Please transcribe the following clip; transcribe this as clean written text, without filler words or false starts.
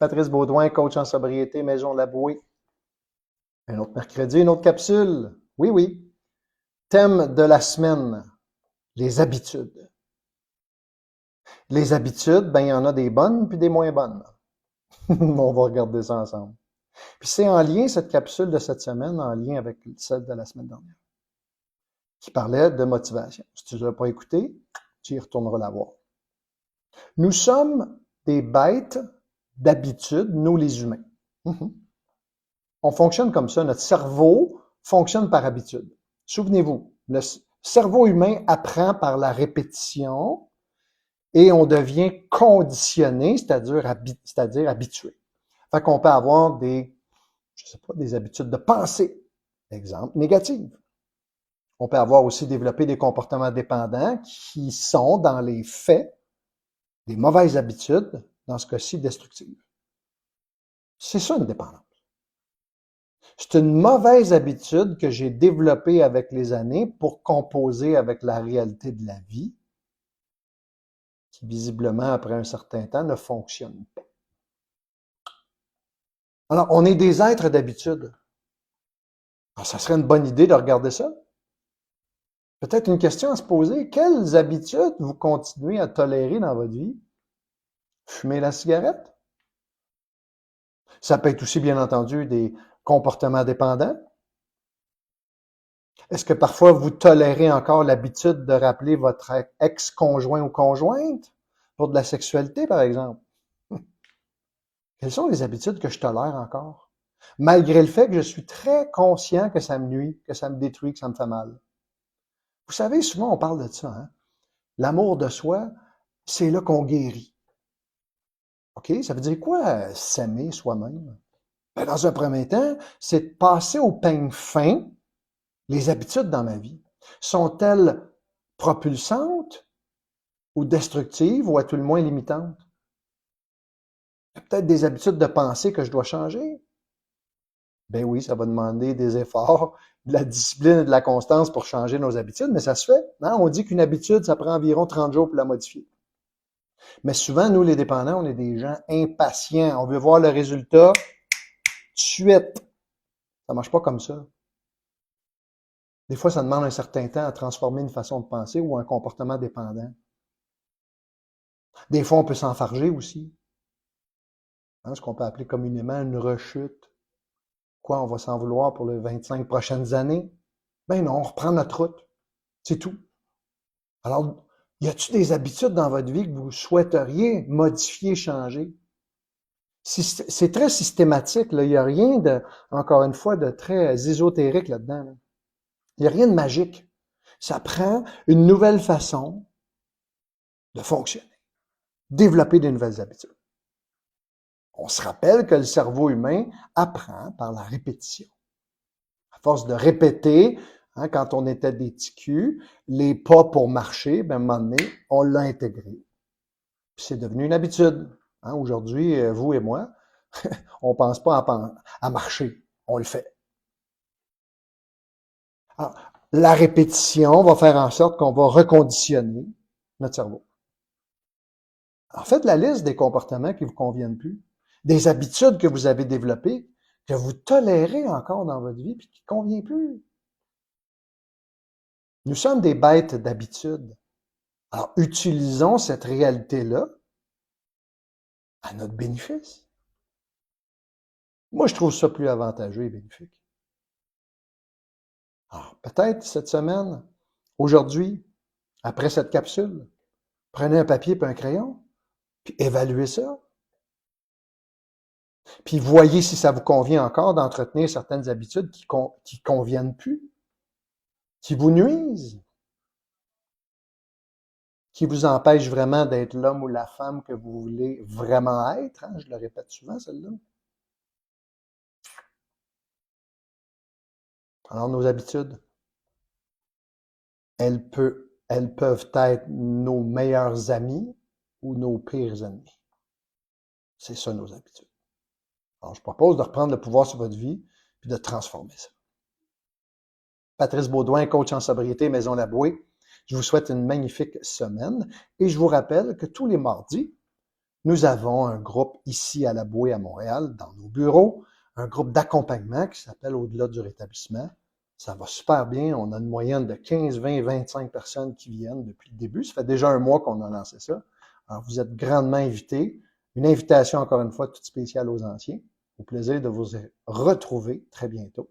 Patrice Baudouin, coach en sobriété, Maison Labouée. Un autre mercredi, une autre capsule. Oui, oui. Thème de la semaine, les habitudes. Les habitudes, ben, il y en a des bonnes puis des moins bonnes. On va regarder ça ensemble. Puis c'est en lien, cette capsule de cette semaine, en lien avec celle de la semaine dernière, qui parlait de motivation. Si tu ne l'as pas écouté, tu y retourneras la voir. Nous sommes des bêtes d'habitude, nous les humains. On fonctionne comme ça. Notre cerveau fonctionne par habitude. Souvenez-vous, le cerveau humain apprend par la répétition et on devient conditionné, c'est-à-dire habitué. Fait qu'on peut avoir des habitudes de pensée, exemple, négatives. On peut avoir aussi développé des comportements dépendants qui sont, dans les faits, des mauvaises habitudes, dans ce cas-ci, destructives. C'est ça une dépendance. C'est une mauvaise habitude que j'ai développée avec les années pour composer avec la réalité de la vie, qui visiblement, après un certain temps, ne fonctionne pas. Alors, on est des êtres d'habitude. Alors, ça serait une bonne idée de regarder ça. Peut-être une question à se poser. Quelles habitudes vous continuez à tolérer dans votre vie? Fumer la cigarette? Ça peut être aussi, bien entendu, des comportements dépendants. Est-ce que parfois vous tolérez encore l'habitude de rappeler votre ex-conjoint ou conjointe pour de la sexualité, par exemple? Quelles sont les habitudes que je tolère encore? Malgré le fait que je suis très conscient que ça me nuit, que ça me détruit, que ça me fait mal. Vous savez, souvent on parle de ça, hein? L'amour de soi, c'est là qu'on guérit. OK? Ça veut dire quoi, s'aimer soi-même? Ben, dans un premier temps, c'est de passer au peigne fin les habitudes dans ma vie. Sont-elles propulsantes ou destructives ou à tout le moins limitantes? Il y a peut-être des habitudes de pensée que je dois changer. Ben oui, ça va demander des efforts, de la discipline et de la constance pour changer nos habitudes, mais ça se fait. Hein? On dit qu'une habitude, ça prend environ 30 jours pour la modifier. Mais souvent, nous, les dépendants, on est des gens impatients. On veut voir le résultat tout de suite. Ça marche pas comme ça. Des fois, ça demande un certain temps à transformer une façon de penser ou un comportement dépendant. Des fois, on peut s'enfarger aussi. Hein, ce qu'on peut appeler communément une rechute. Quoi, on va s'en vouloir pour les 25 prochaines années? Ben non, on reprend notre route. C'est tout. Alors, y a-t-il des habitudes dans votre vie que vous souhaiteriez modifier, changer? C'est très systématique, là. Il n'y a rien de, encore une fois, de très ésotérique là-dedans. Là. Il n'y a rien de magique. Ça prend une nouvelle façon de fonctionner. Développer de nouvelles habitudes. On se rappelle que le cerveau humain apprend par la répétition. À force de répéter, hein, quand on était des ticus, les pas pour marcher, ben, à un moment donné, on l'a intégré. Puis c'est devenu une habitude. Hein, aujourd'hui, vous et moi, on pense pas à marcher, on le fait. Alors, la répétition va faire en sorte qu'on va reconditionner notre cerveau. En fait, la liste des comportements qui vous conviennent plus, des habitudes que vous avez développées, que vous tolérez encore dans votre vie, puis qui ne convient plus. Nous sommes des bêtes d'habitude. Alors, utilisons cette réalité-là à notre bénéfice. Moi, je trouve ça plus avantageux et bénéfique. Alors, peut-être cette semaine, aujourd'hui, après cette capsule, prenez un papier et un crayon, puis évaluez ça. Puis voyez si ça vous convient encore d'entretenir certaines habitudes qui conviennent plus, qui vous nuisent, qui vous empêchent vraiment d'être l'homme ou la femme que vous voulez vraiment être. Hein? Je le répète souvent, celle-là. Alors, nos habitudes, elles peuvent être nos meilleurs amis ou nos pires ennemis. C'est ça, nos habitudes. Alors, je propose de reprendre le pouvoir sur votre vie puis de transformer ça. Patrice Baudouin, coach en sobriété, Maison Labouée. Je vous souhaite une magnifique semaine et je vous rappelle que tous les mardis, Nous avons un groupe ici à la Bouée à Montréal, dans nos bureaux, un groupe d'accompagnement qui s'appelle Au-delà du rétablissement. Ça va super bien. On a une moyenne de 15, 20, 25 personnes qui viennent depuis le début. Ça fait déjà un mois qu'on a lancé ça. Alors, vous êtes grandement invités. Une invitation, encore une fois, toute spéciale aux anciens. Au plaisir de vous retrouver très bientôt.